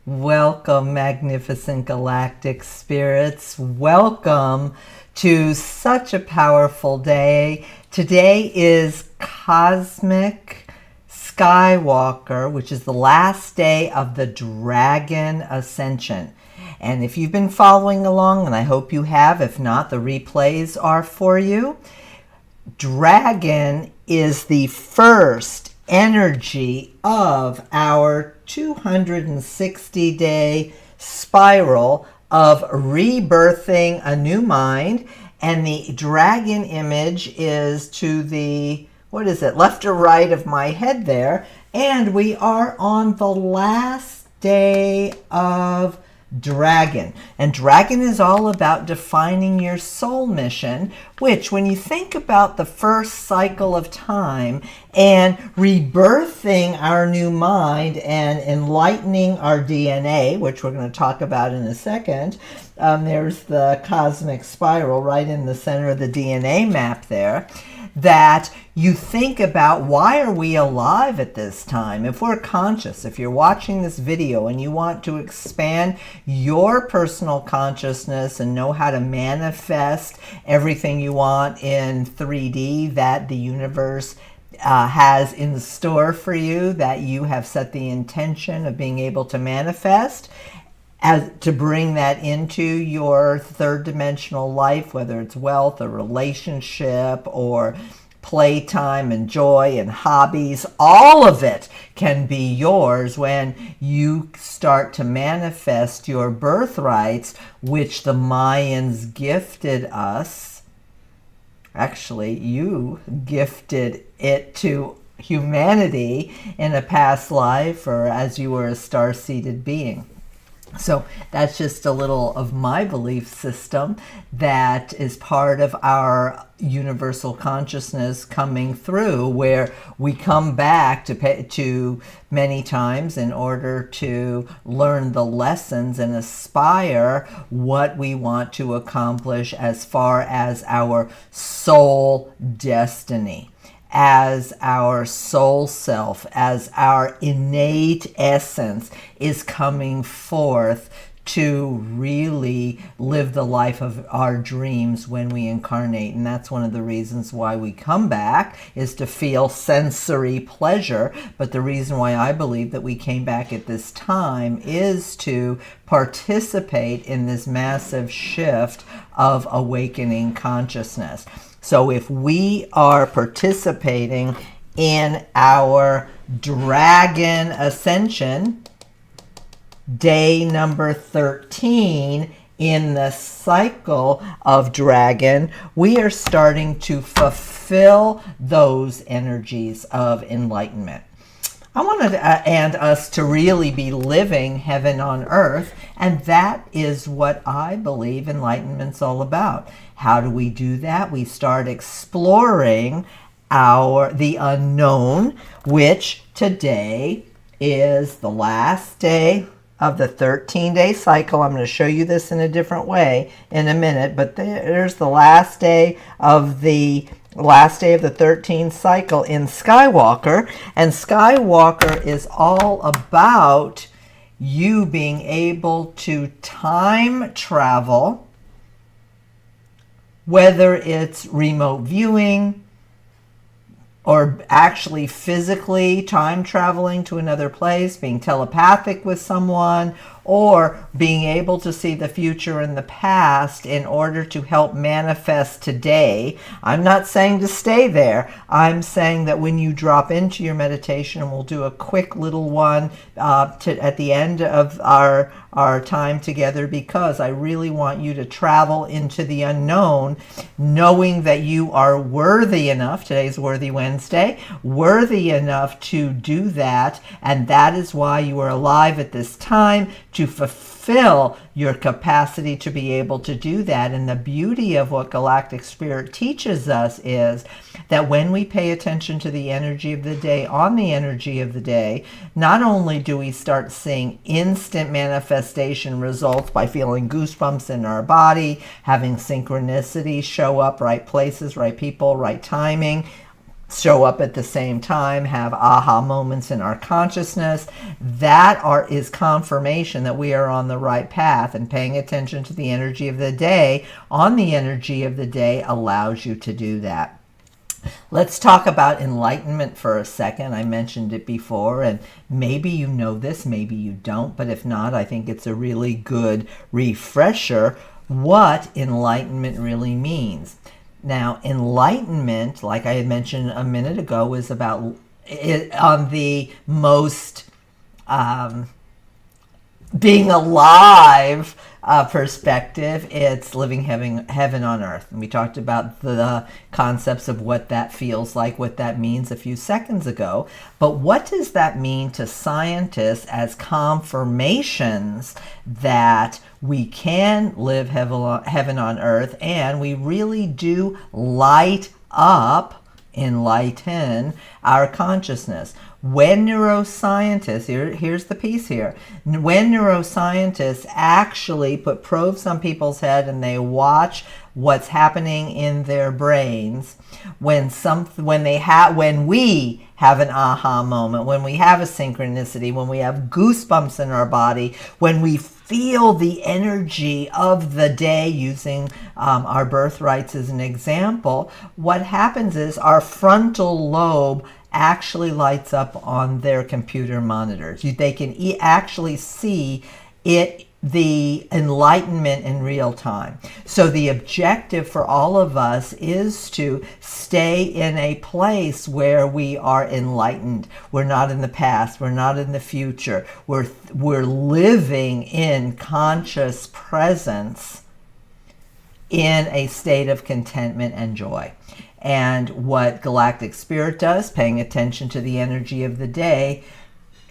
Welcome, magnificent galactic spirits. Welcome to such a powerful day. Today is Cosmic Skywalker, which is the last day of the Dragon Ascension. And if you've been following along, and I hope you have, if not, the replays are for you. Dragon is the first energy of our 260-day spiral of rebirthing a new mind. And the dragon image is to the, what is it, left or right of my head there. And we are on the last day of Dragon. And Dragon is all about defining your soul mission, which when you think about the first cycle of time and rebirthing our new mind and enlightening our DNA, which we're going to talk about in a second, there's the cosmic spiral right in the center of the DNA map there, that you think about, why are we alive at this time? If we're conscious, if you're watching this video and you want to expand your personal consciousness and know how to manifest everything you want in 3D that the universe has in store for you, that you have set the intention of being able to manifest, as to bring that into your third dimensional life, whether it's wealth or relationship or playtime and joy and hobbies, all of it can be yours when you start to manifest your birthrights, which the Mayans gifted us. Actually, you gifted it to humanity in a past life, or as you were a star-seeded being. So that's just a little of my belief system that is part of our universal consciousness coming through, where we come back to many times in order to learn the lessons and aspire what we want to accomplish as far as our soul destiny, as our soul self, as our innate essence is coming forth to really live the life of our dreams when we incarnate. And that's one of the reasons why we come back, is to feel sensory pleasure. But the reason why I believe that we came back at this time is to participate in this massive shift of awakening consciousness. So if we are participating in our Dragon Ascension, day number 13 in the cycle of Dragon, we are starting to fulfill those energies of enlightenment. I wanted and us to really be living heaven on earth, and that is what I believe enlightenment's all about. How do we do that? We start exploring the unknown, which today is the last day of the 13-day cycle. I'm going to show you this in a different way in a minute, but there's the last day of the 13th cycle in Skywalker. And Skywalker is all about you being able to time travel, whether it's remote viewing or actually physically time traveling to another place, being telepathic with someone, or being able to see the future and the past in order to help manifest today. I'm not saying to stay there. I'm saying that when you drop into your meditation, and we'll do a quick little one at the end of our time together, because I really want you to travel into the unknown, knowing that you are worthy enough, today's Worthy Wednesday, worthy enough to do that, and that is why you are alive at this time, to fulfill your capacity to be able to do that. And the beauty of what Galactic Spirit teaches us is that when we pay attention to the energy of the day, on the energy of the day, not only do we start seeing instant manifestation results by feeling goosebumps in our body, having synchronicities show up, right places, right people, right timing, show up at the same time, have aha moments in our consciousness. That is confirmation that we are on the right path, and paying attention to the energy of the day on the energy of the day allows you to do that. Let's talk about enlightenment for a second. I mentioned it before, and maybe you know this, maybe you don't, but if not, I think it's a really good refresher what enlightenment really means. Now, enlightenment, like I had mentioned a minute ago, is about it, on the most being alive perspective. It's living heaven on earth. And we talked about the concepts of what that feels like, what that means a few seconds ago. But what does that mean to scientists as confirmations that we can live heaven on earth, and we really do enlighten our consciousness? When neuroscientists, here's the piece here, when neuroscientists actually put probes on people's head and they watch what's happening in their brains, when we have an aha moment, when we have a synchronicity, when we have goosebumps in our body, when we feel the energy of the day, using our birthrights as an example, what happens is our frontal lobe actually lights up on their computer monitors. They can actually see it, the enlightenment in real time. So the objective for all of us is to stay in a place where we are enlightened. We're not in the past. We're not in the future. We're living in conscious presence in a state of contentment and joy. And what Galactic Spirit does, paying attention to the energy of the day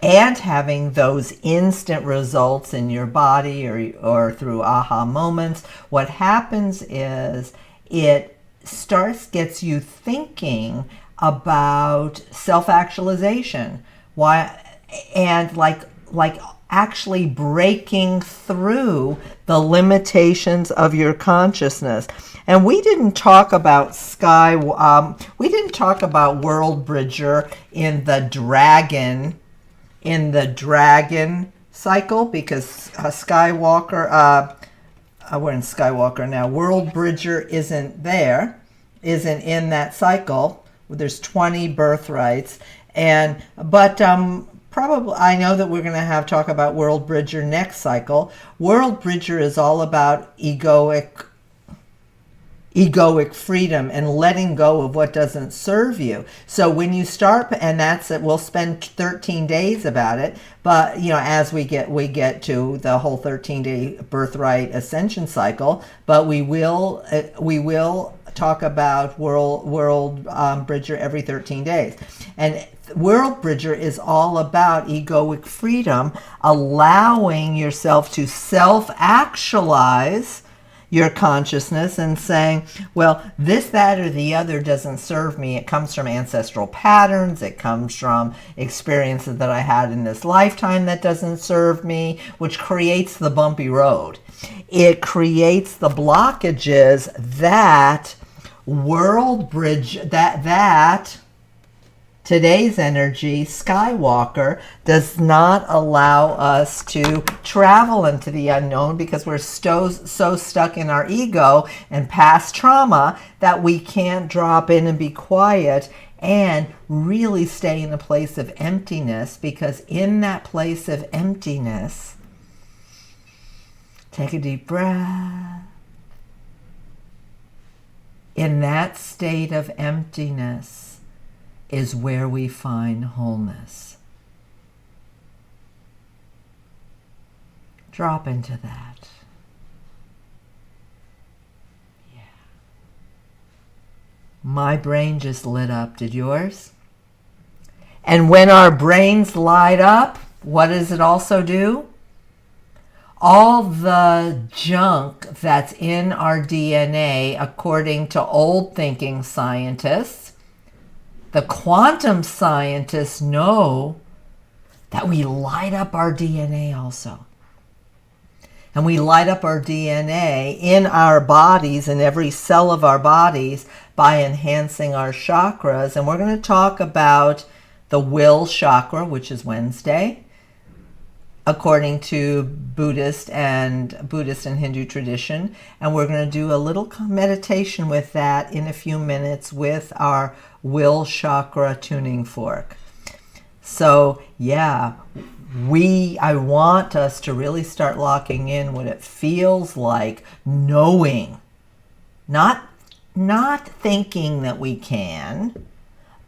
and having those instant results in your body or through aha moments, what happens is it gets you thinking about self-actualization. Why? And like actually breaking through the limitations of your consciousness. And we didn't talk about we didn't talk about World Bridger in the dragon cycle, because Skywalker, we're in Skywalker now. World Bridger isn't in that cycle. There's 20 birthrights, but probably, I know that we're going to talk about World Bridger next cycle. World Bridger is all about egoic freedom and letting go of what doesn't serve you. So when you start, and that's it, we'll spend 13 days about it, but as we get to the whole 13-day birthright ascension cycle, but we will talk about World Bridger every 13 days. And World Bridger is all about egoic freedom, allowing yourself to self-actualize your consciousness and saying, well, this, that, or the other doesn't serve me. It comes from ancestral patterns. It comes from experiences that I had in this lifetime that doesn't serve me, which creates the bumpy road. It creates the blockages that World Bridge, that today's energy, Skywalker, does not allow us to travel into the unknown, because we're so stuck in our ego and past trauma that we can't drop in and be quiet and really stay in a place of emptiness. Because in that place of emptiness, take a deep breath. In that state of emptiness is where we find wholeness. Drop into that. Yeah. My brain just lit up. Did yours? And when our brains light up, what does it also do? All the junk that's in our DNA, according to old thinking scientists, the quantum scientists know that we light up our DNA also. And we light up our DNA in our bodies, in every cell of our bodies, by enhancing our chakras. And we're going to talk about the will chakra, which is Wednesday, according to Buddhist and Hindu tradition. And we're going to do a little meditation with that in a few minutes with our will chakra tuning fork. So yeah, I want us to really start locking in what it feels like knowing, not thinking that we can,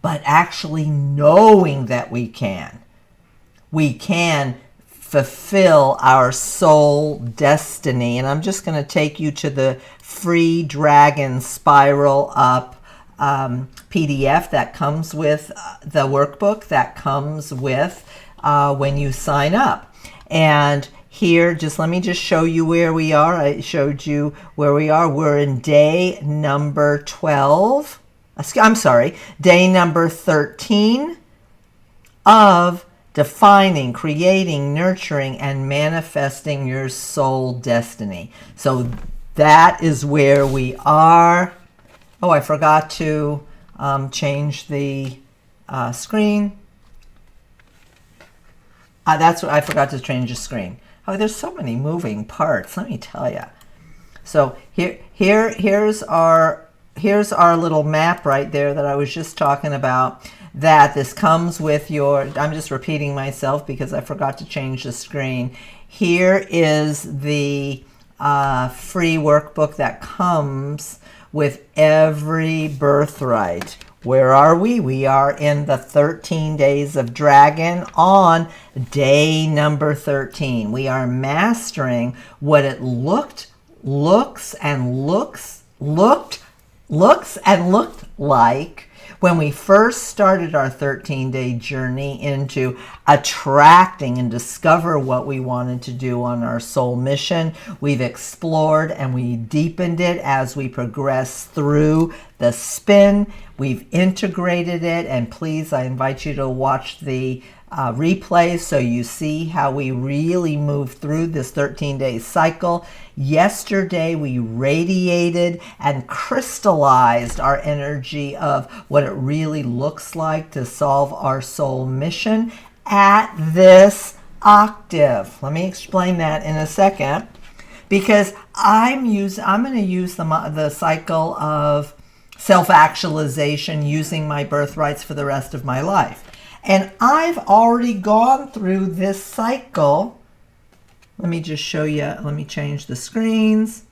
but actually knowing that we can. We can fulfill our soul destiny. And I'm just going to take you to the free Dragon Spiral Up PDF that comes with the workbook that comes with when you sign up. And here, let me show you where we are. I showed you where we are. We're in day number 12. I'm sorry, day number 13 of defining, creating, nurturing, and manifesting your soul destiny. So that is where we are. Oh, I forgot to change the screen. That's what I forgot to change the screen. Oh, there's so many moving parts, let me tell you. So here's our little map right there that I was just talking about. That this comes with your, I'm just repeating myself because I forgot to change the screen. Here is the free workbook that comes with every birthright. Where are we? We are in the 13 days of Dragon on day number 13. We are mastering what it looked like when we first started our 13-day journey into attracting and discover what we wanted to do on our soul mission. We've explored and we deepened it as we progress through the spin. We've integrated it, and please, I invite you to watch the replay so you see how we really move through this 13-day cycle. Yesterday, we radiated and crystallized our energy of what it really looks like to solve our soul mission at this octave. Let me explain that in a second, because I'm going to use the cycle of self-actualization using my birthrights for the rest of my life. And I've already gone through this cycle. Let me just show you. Let me change the screens.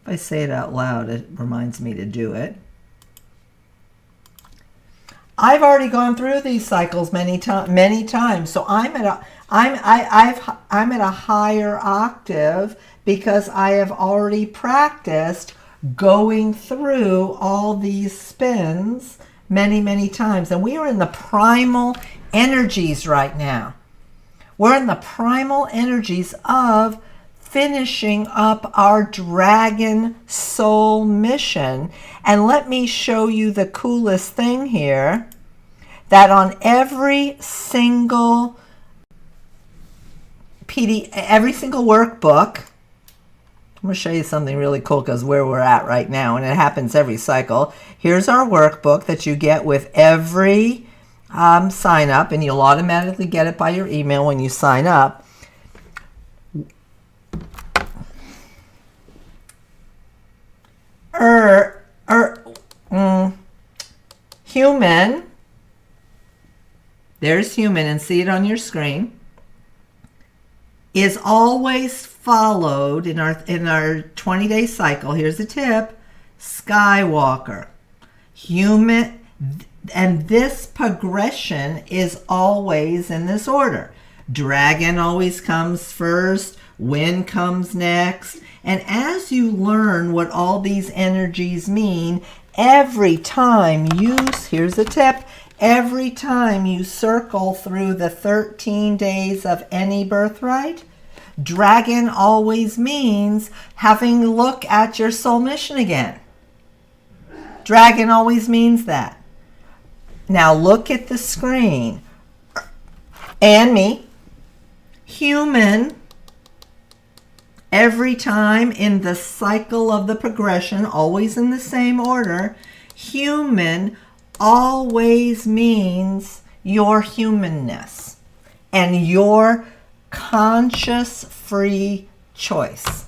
If I say it out loud, it reminds me to do it. I've already gone through these cycles many times. So I'm at a higher octave because I have already practiced going through all these spins many times. And we are in the primal energies right now. We're in the primal energies of finishing up our Dragon soul mission. And let me show you the coolest thing here, that on every single workbook, I'm going to show you something really cool because where we're at right now, and it happens every cycle. Here's our workbook that you get with every sign up, and you'll automatically get it by your email when you sign up. Human. There's human, and see it on your screen. Is always followed in our 20-day cycle. Here's a tip: Skywalker, human, and this progression is always in this order. Dragon always comes first, wind comes next, and as you learn what all these energies mean, every time here's a tip: every time you circle through the 13 days of any birthright, Dragon always means having a look at your soul mission again. Dragon always means that. Now look at the screen. And me, human, every time in the cycle of the progression, always in the same order, human always means your humanness and your conscious free choice.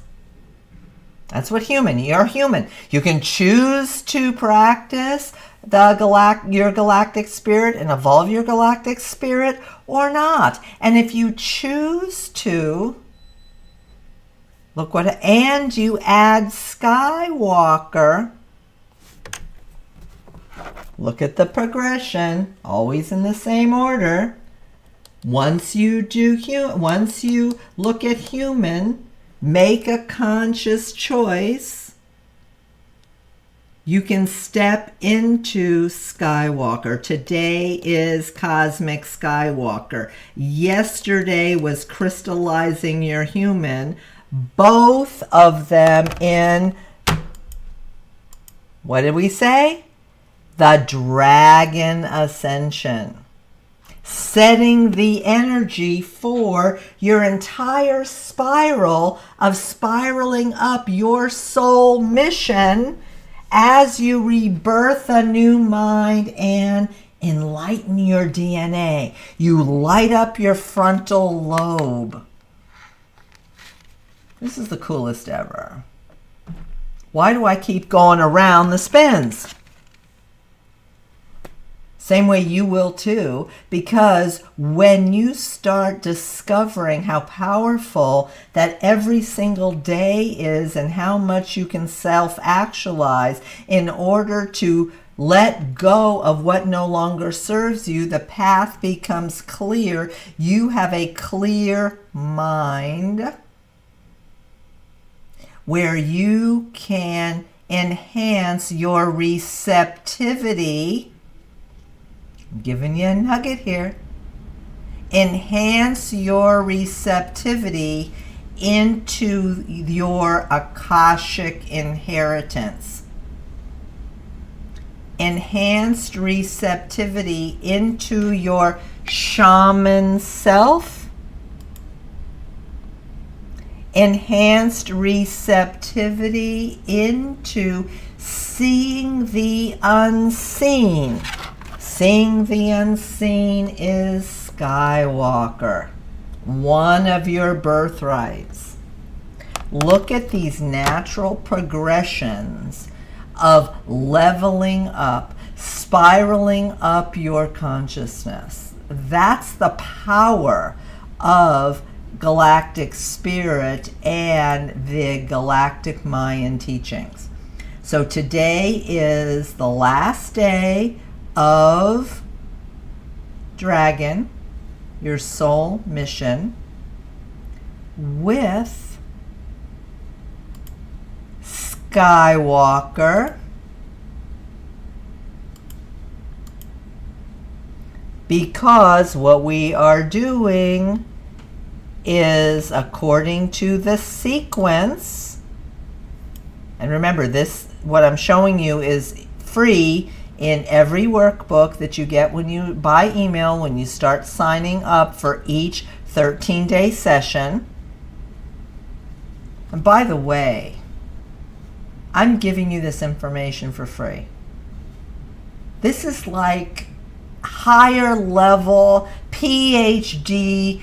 That's what human, you're human. You can choose to practice your galactic spirit and evolve your galactic spirit or not. And if you choose to, and you add Skywalker, look at the progression, always in the same order. Once you look at human, make a conscious choice, you can step into Skywalker. Today is Cosmic Skywalker. Yesterday was crystallizing your human. Both of them in, what did we say? The Dragon Ascension. Setting the energy for your entire spiral of spiraling up your soul mission as you rebirth a new mind and enlighten your DNA. You light up your frontal lobe. This is the coolest ever. Why do I keep going around the spins? Same way you will too, because when you start discovering how powerful that every single day is and how much you can self-actualize in order to let go of what no longer serves you, the path becomes clear. You have a clear mind where you can enhance your receptivity. I'm giving you a nugget here. Enhance your receptivity into your Akashic inheritance. Enhanced receptivity into your shaman self. Enhanced receptivity into seeing the unseen. Seeing the unseen is Skywalker, one of your birthrights. Look at these natural progressions of leveling up, spiraling up your consciousness. That's the power of galactic spirit and the galactic Mayan teachings. So today is the last day of Dragon, your soul mission, with Skywalker, because what we are doing is according to the sequence. And remember, this, what I'm showing you, is free in every workbook that you get when you by email when you start signing up for each 13-day session. And by the way, I'm giving you this information for free. This is like higher level PhD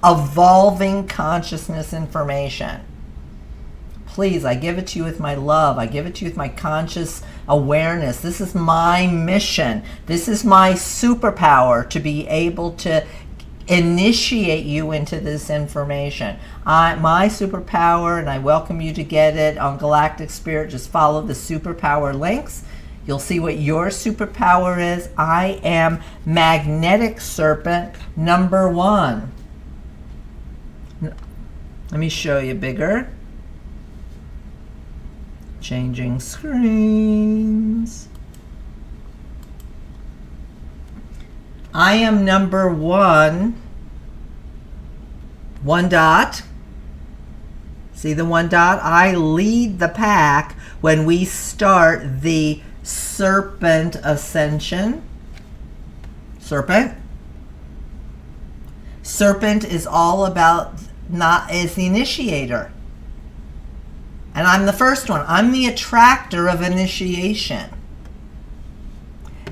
evolving consciousness information. Please, I give it to you with my love. I give it to you with my conscious awareness. This is my mission. This is my superpower, to be able to initiate you into this information. My superpower, and I welcome you to get it on Galactic Spirit. Just follow the superpower links. You'll see what your superpower is. I am Magnetic Serpent number 1. Let me show you bigger. Changing screens. I am number 1. 1 dot. See the 1 dot? I lead the pack when we start the Serpent Ascension. Serpent. Serpent is all about, is the initiator. And I'm the first one. I'm the attractor of initiation.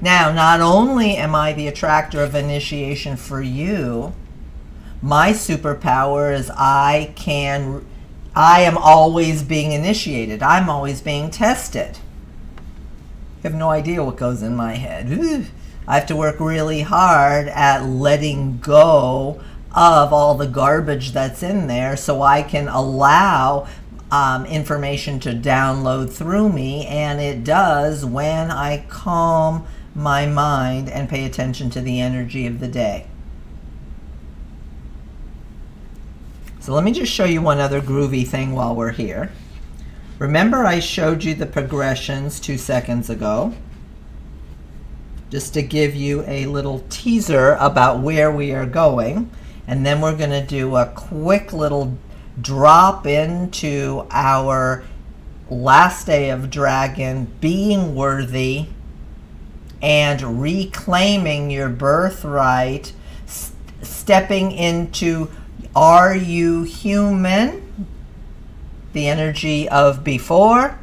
Now, not only am I the attractor of initiation for you, my superpower is I am always being initiated. I'm always being tested. You have no idea what goes in my head. Ooh. I have to work really hard at letting go of all the garbage that's in there so I can allow information to download through me, and it does when I calm my mind and pay attention to the energy of the day. So let me just show you one other groovy thing while we're here. Remember I showed you the progressions 2 seconds ago, just to give you a little teaser about where we are going. And then we're going to do a quick little drop into our last day of Dragon, being worthy and reclaiming your birthright, stepping into Are You Human? The energy of before,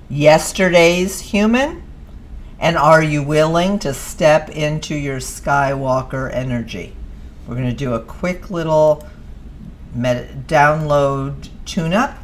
yesterday's human, and are you willing to step into your Skywalker energy? We're going to do a quick little download tune-up,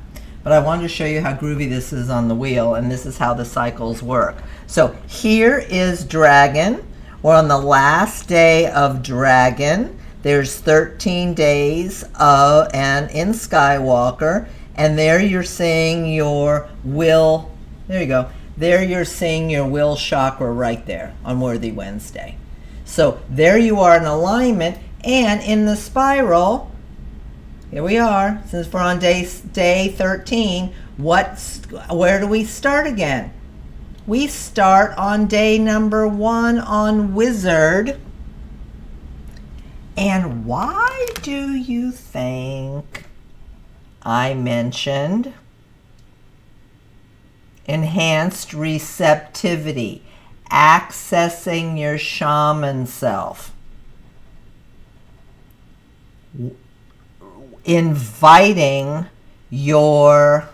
but I wanted to show you how groovy this is on the wheel, and this is how the cycles work. So here is Dragon. We're on the last day of Dragon. There's 13 days and in Skywalker, and there you're seeing your will. There you go. There you're seeing your will chakra right there on Worthy Wednesday. So there you are in alignment, and in the spiral, here we are. Since we're on day 13, where do we start again? We start on day number 1 on Wizard. And why do you think I mentioned enhanced receptivity, accessing your shaman self, inviting your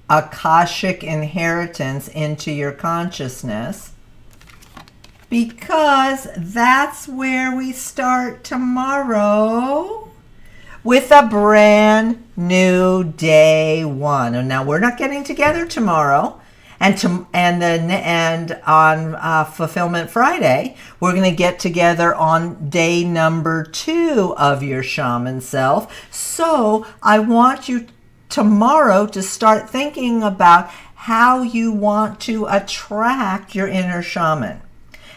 Akashic inheritance into your consciousness? Because that's where we start tomorrow with a brand new day 1. And now we're not getting together tomorrow, and on Fulfillment Friday, we're going to get together on day number 2 of your shaman self. So I want you tomorrow to start thinking about how you want to attract your inner shaman.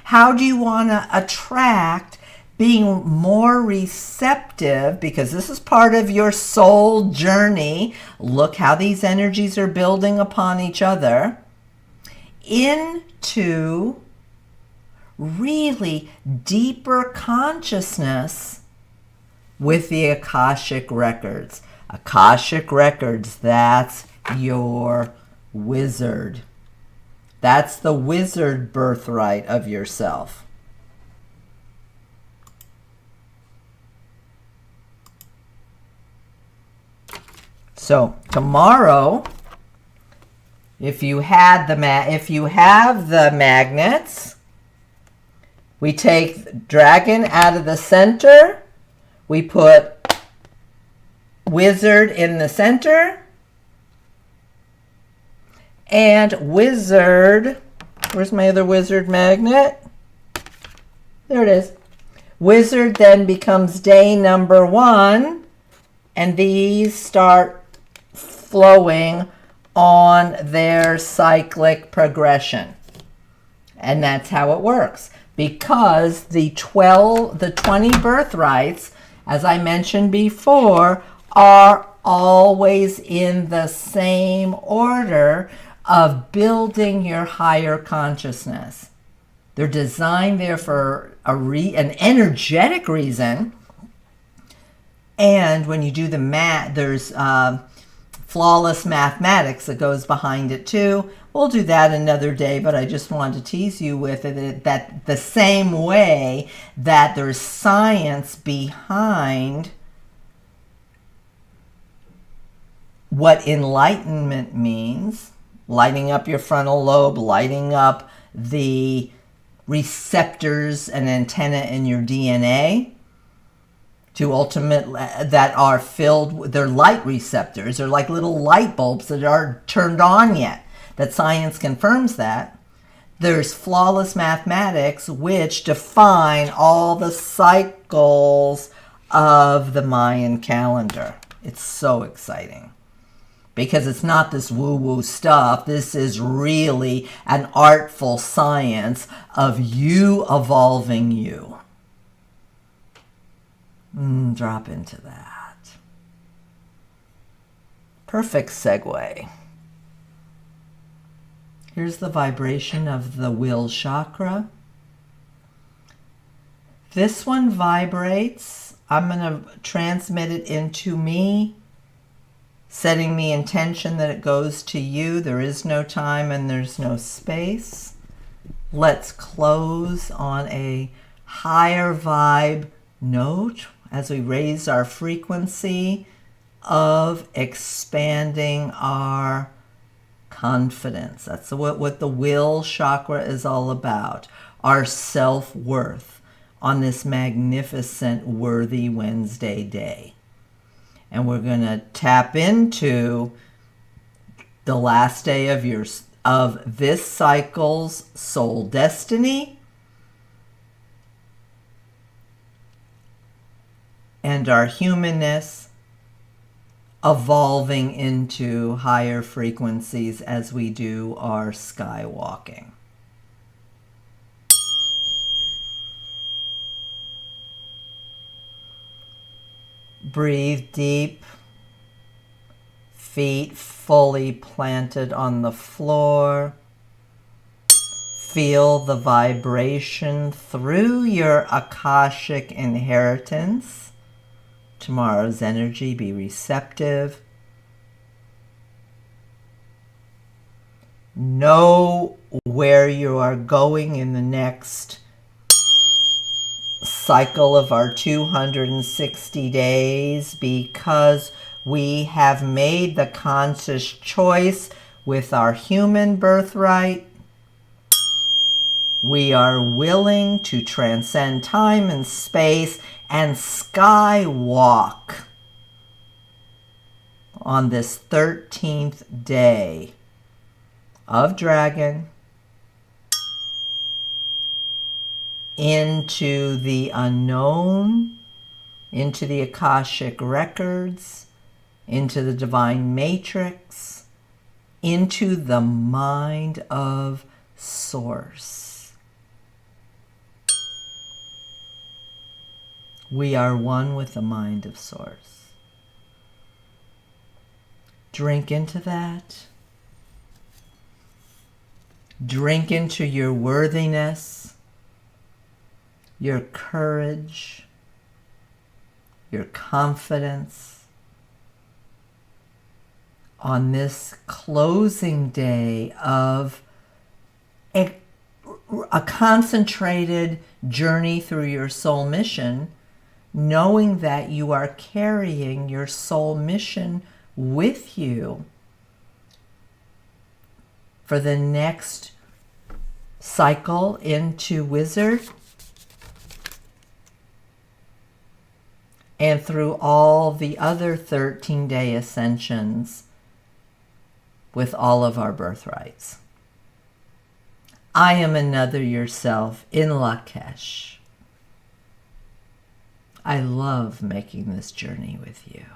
How do you want to attract being more receptive, because this is part of your soul journey. Look how these energies are building upon each other, into really deeper consciousness with the Akashic records. Akashic records, that's your wizard. That's the wizard birthright of yourself. So tomorrow, if you have the magnets, we take Dragon out of the center, we put Wizard in the center, and Wizard, where's my other Wizard magnet? There it is. Wizard then becomes day number 1, and these start flowing on their cyclic progression. And that's how it works. Because the 20 birthrights, as I mentioned before, are always in the same order of building your higher consciousness. They're designed there for an energetic reason. And when you do the math, there's flawless mathematics that goes behind it too. We'll do that another day, but I just wanted to tease you with it, that the same way that there's science behind what enlightenment means, lighting up your frontal lobe, lighting up the receptors and antenna in your DNA, to ultimate that are filled, they're light receptors. They're like little light bulbs that aren't turned on yet. That science confirms that. There's flawless mathematics, which define all the cycles of the Mayan calendar. It's so exciting because it's not this woo-woo stuff. This is really an artful science of you evolving you. Drop into that. Perfect segue. Here's the vibration of the will chakra. This one vibrates. I'm going to transmit it into me, setting the intention that it goes to you. There is no time and there's no space. Let's close on a higher vibe note as we raise our frequency of expanding our confidence. That's what the will chakra is all about. Our self-worth on this magnificent Worthy Wednesday day. And we're going to tap into the last day of this cycle's soul destiny and our humanness evolving into higher frequencies as we do our skywalking. Breathe deep, feet fully planted on the floor. Feel the vibration through your Akashic inheritance. Tomorrow's energy, be receptive. Know where you are going in the next cycle of our 260 days, because we have made the conscious choice with our human birthright. We are willing to transcend time and space and skywalk on this 13th day of Dragon into the unknown, into the Akashic records, into the divine matrix, into the mind of Source. We are one with the mind of Source. Drink into that. Drink into your worthiness, your courage, your confidence on this closing day of a concentrated journey through your soul mission, knowing that you are carrying your soul mission with you for the next cycle into Wizard and through all the other 13-day ascensions with all of our birthrights. I am another yourself in Lakesh. I love making this journey with you.